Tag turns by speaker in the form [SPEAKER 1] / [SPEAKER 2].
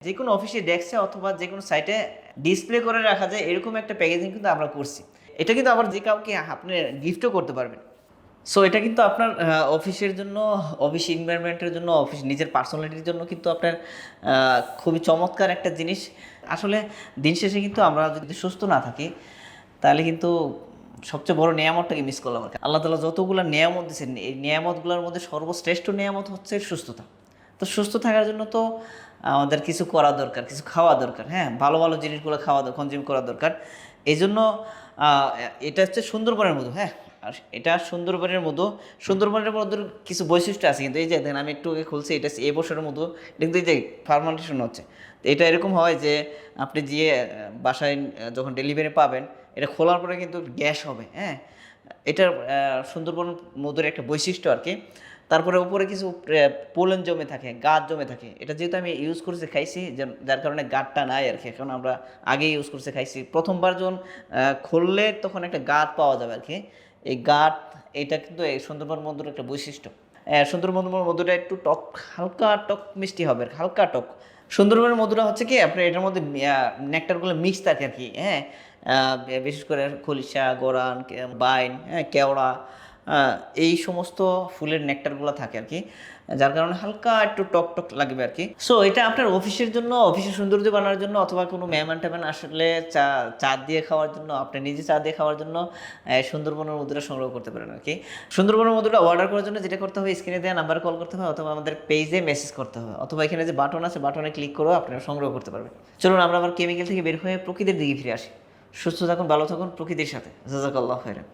[SPEAKER 1] যে কোনো অফিসে ডেস্কে অথবা যে কোনো সাইটে ডিসপ্লে করে রাখা যায় এরকম একটা প্যাকেজিং কিন্তু আমরা করছি। এটা কিন্তু আবার যে কাউকে আপনি গিফটও করতে পারবেন। সো এটা কিন্তু আপনার অফিসের জন্য, অফিস এনভায়রনমেন্টের জন্য, অফিস নিজের পার্সোনালিটির জন্য কিন্তু আপনার খুবই চমৎকার একটা জিনিস। আসলে দিন শেষে কিন্তু আমরা যদি সুস্থ না থাকি তাহলে কিন্তু সবচেয়ে বড় নিয়ামতটাকে মিস করলাম আর কি। আল্লাহ তাআলা যতগুলো নিয়ামত দিয়েছেন এই নিয়ামতগুলোর মধ্যে সর্বশ্রেষ্ঠ নিয়ামত হচ্ছে সুস্থতা। তো সুস্থ থাকার জন্য তো আমাদের কিছু করা দরকার, কিছু খাওয়া দরকার। হ্যাঁ, ভালো ভালো জিনিসগুলো খাওয়া কনজিউম করা দরকার। এই জন্য এটা হচ্ছে সুন্দরবনের মধু। হ্যাঁ, আর এটা সুন্দরবনের মধু। সুন্দরবনের মধুর কিছু বৈশিষ্ট্য আছে কিন্তু এই যে দেখেন আমি একটু আগে খুলছি, এটা এ বছরের মধু। এটা কিন্তু এই যে ফার্মেন্টেশন হচ্ছে। তো এটা এরকম হয় যে আপনি যে বাসায় যখন ডেলিভারি পাবেন এটা খোলার পরে কিন্তু গ্যাস হবে। হ্যাঁ, এটার সুন্দরবন মধুর একটা বৈশিষ্ট্য আর কি। তারপরে উপরে কিছু পোলেন জমে থাকে, গাছ জমে থাকে। এটা যেহেতু আমি ইউজ করছি খাইছি, যার কারণে গাঁটটা নাই আর কি। এখন আমরা আগে ইউজ করছি খাইছি, প্রথমবার যখন খুললে তখন একটা গাঁট পাওয়া যাবে আর কি। এই গাঁট, এটা কিন্তু এই সুন্দরবন মধুর একটা বৈশিষ্ট্য। সুন্দরবন মধুটা একটু টক, হালকা টক মিষ্টি হবে, হালকা টক। সুন্দরবনের মধুটা হচ্ছে কি আপনার এটার মধ্যে নেকটারগুলো মিক্স থাকে আর কি। হ্যাঁ, বিশেষ করে খলিশা, গরান, বাইন, হ্যাঁ, কেওড়া, এই সমস্ত ফুলের নেকটারগুলো থাকে আর কি, যার কারণে হালকা একটু টক টক লাগবে আর কি। সো এটা আপনার অফিসের জন্য, অফিসের সৌন্দর্য বানানোর জন্য, অথবা কোনো মেহমান টেমান আসলে চা চা দিয়ে খাওয়ার জন্য, আপনি নিজে চা দিয়ে খাওয়ার জন্য সুন্দরবনের মধুটা সংগ্রহ করতে পারেন আর কি। সুন্দরবনের মধুটা অর্ডার করার জন্য যেটা করতে হবে, স্ক্রিনে দেওয়া নাম্বারে কল করতে হবে অথবা আমাদের পেজে মেসেজ করতে হবে, অথবা এখানে যে বাটন আছে বাটনে ক্লিক করেও আপনারা সংগ্রহ করতে পারবেন। চলুন আমরা আবার কেমিক্যাল থেকে বের হয়ে প্রকৃতির দিকে ফিরে আসি। সুস্থ থাকুন, ভালো থাকুন প্রকৃতির সাথে। জাযাকাল্লাহু খাইরান।